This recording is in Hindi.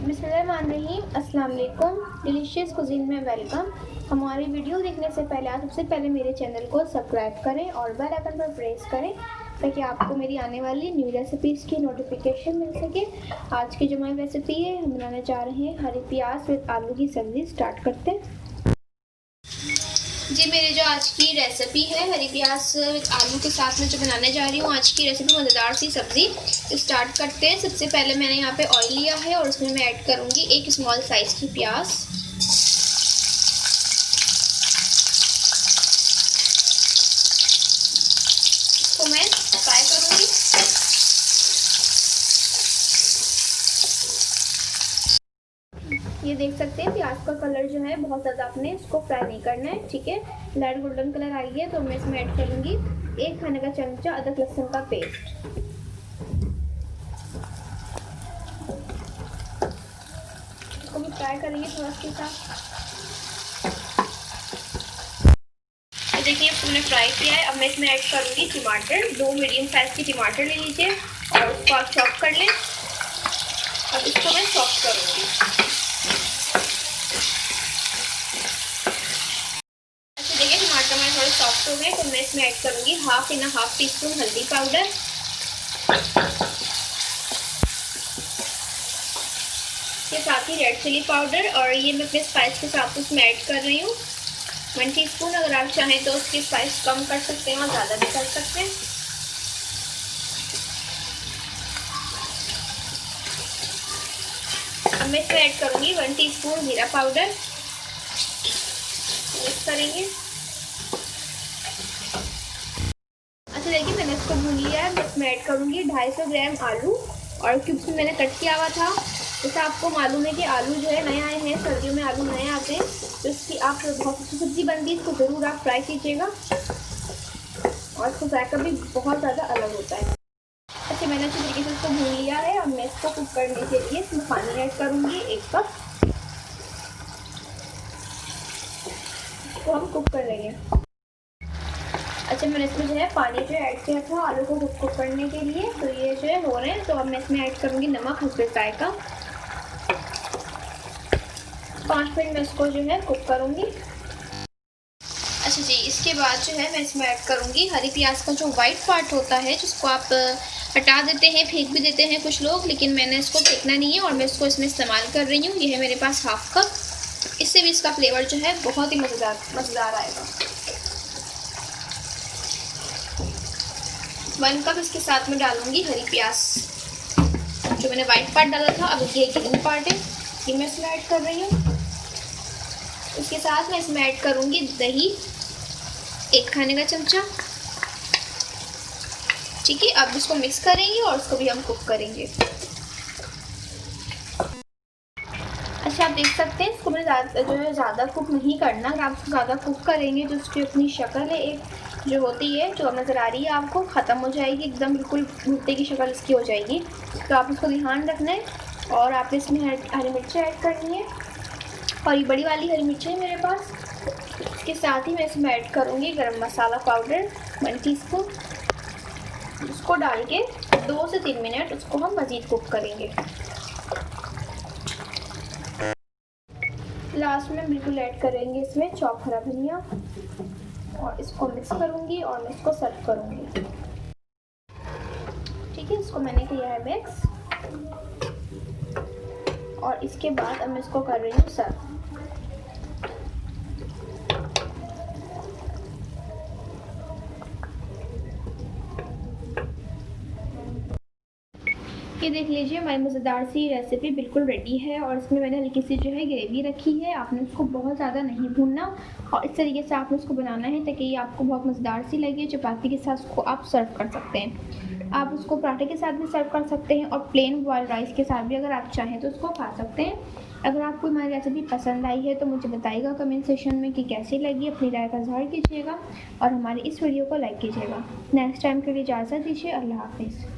बिस्मिल्लाहिर्रहमानिर्रहीम, अस्सलाम वालेकुम। डिलीशियस कुज़ीन में वेलकम। हमारी वीडियो देखने से पहले आप सबसे पहले मेरे चैनल को सब्सक्राइब करें और बेल आइकन पर प्रेस करें ताकि आपको मेरी आने वाली न्यू रेसिपीज़ की नोटिफिकेशन मिल सके। आज की जो हमारी रेसिपी है, हम बनाने जा रहे हैं हरी प्याज विद आलू की सब्ज़ी। स्टार्ट करते हैं जी। मेरी जो आज की रेसिपी है हरी प्याज आलू के साथ में जो बनाने जा रही हूँ आज की रेसिपी मज़ेदार सी सब्ज़ी। स्टार्ट करते हैं। सबसे पहले मैंने यहाँ पे ऑयल लिया है और उसमें मैं ऐड करूँगी एक स्मॉल साइज़ की प्याज। इसको मैं फ्राई करूँगी। ये देख सकते हैं प्याज का कलर जो है बहुत ज़्यादा आपने इसको फ्राई नहीं करना है, ठीक है। लाइट गोल्डन कलर आई है तो मैं इसमें ऐड करूँगी 1 खाने का चमचा अदरक लहसुन का पेस्ट। इसको भी फ्राई करेंगे थोड़ा इसके साथ। तो देखिए मैंने फ्राई किया है। अब मैं इसमें ऐड करूँगी टमाटर। 2 मीडियम साइज़ की टमाटर ले लीजिए और उसको आप चॉप कर लें। अब इसको मैं चॉप करूँगी। थोड़े सॉफ्ट हो गए तो मैं इसमें ऐड करूँगी हाफ टी स्पून हल्दी पाउडर, के साथ ही रेड चिली पाउडर, और ये मैं अपने स्पाइस के साथ उसमें ऐड कर रही हूँ 1 टीस्पून। अगर आप चाहें तो उसकी स्पाइस कम कर सकते हैं और ज़्यादा भी कर सकते हैं। अब मैं इसमें ऐड करूँगी 1 टीस्पून जीरा पाउडर। मिक्स करेंगे। देखिए मैंने इसको भून लिया है। बस मैं ऐड करूँगी 250 ग्राम आलू, और क्यूब्स में मैंने कट किया हुआ था। जैसे आपको मालूम है कि आलू जो है नए आए हैं, सर्दियों में आलू नए आते हैं, तो इसकी आप बहुत अच्छी सब्ज़ी बनती है। इसको ज़रूर आप फ्राई कीजिएगा और इसको जायका भी बहुत ज़्यादा अलग होता है। अच्छा, मैंने अच्छी तरीके से इसको भून लिया है। अब मैं इसको कुक करने के लिए इसमें पानी ऐड करूँगी 1 कप। इसको हम कुक कर लेंगे। अच्छा, मैंने इसमें जो है पानी जो ऐड किया था आलू को कुक करने के लिए, तो ये जो है हो रहे हैं। तो अब मैं इसमें ऐड करूँगी नमक हस्बे जायका। 5 मिनट में इसको जो है कुक करूँगी। अच्छा जी, इसके बाद जो है मैं इसमें ऐड करूँगी हरी प्याज का जो वाइट पार्ट होता है, जिसको आप हटा देते हैं, फेंक भी देते हैं कुछ लोग, लेकिन मैंने इसको फेंकना नहीं है और मैं इसको इसमें इस्तेमाल कर रही हूँ। ये है मेरे पास हाफ कप। इससे भी इसका फ्लेवर जो है बहुत ही मज़ेदार आएगा। 1 कप इसके साथ में डालूंगी हरी प्याज, जो मैंने वाइट पार्ट डाला था। अब ये ग्रीन पार्ट है, ये मैं इसमें ऐड कर रही हूँ। इसके साथ मैं इसमें ऐड करूँगी दही 1 खाने का चमचा, ठीक है। अब इसको मिक्स करेंगे और इसको भी हम कुक करेंगे। अच्छा, आप देख सकते हैं इसको मैंने ज़्यादा कुक नहीं करना। अगर आप इसको ज़्यादा कुक करेंगे जो उसकी अपनी शक्ल है एक जो होती है, जो नज़र आ रही है आपको, ख़त्म हो जाएगी एकदम, बिल्कुल भुट्टे की शक्ल इसकी हो जाएगी। तो आप इसको ध्यान रखना है। और आप इसमें हरी मिर्ची ऐड करनी है, और ये बड़ी वाली हरी मिर्ची है मेरे पास। इसके साथ ही मैं इसमें ऐड करूँगी गरम मसाला पाउडर 1 टीस्पून। उसको डाल के 2 से 3 मिनट उसको हम मज़ीद कुक करेंगे। लास्ट में बिल्कुल ऐड करेंगे इसमें चॉप हरा धनिया, और इसको मिक्स करूँगी और मैं इसको सर्व करूँगी, ठीक है। इसको मैंने किया है मिक्स, और इसके बाद अब मैं इसको कर रही हूँ सर्व। ये देख लीजिए हमारी मज़ेदार सी रेसिपी बिल्कुल रेडी है, और इसमें मैंने हल्की सी जो है ग्रेवी रखी है। आपने उसको बहुत ज़्यादा नहीं भूनना, और इस तरीके से आपने उसको बनाना है ताकि ये आपको बहुत मज़ेदार सी लगे। चपाती के साथ उसको आप सर्व कर सकते हैं। आप उसको पराठे के साथ भी सर्व कर सकते हैं, और प्लेन बॉयल राइस के साथ भी अगर आप चाहें तो उसको खा सकते हैं। अगर आपको हमारी रेसिपी पसंद आई है तो मुझे बताइएगा कमेंट सेक्शन में कि कैसी लगी। अपनी राय का इज़हार कीजिएगा और हमारी इस वीडियो को लाइक कीजिएगा। नेक्स्ट टाइम के लिए इजाज़त दीजिए। अल्लाह हाफिज़।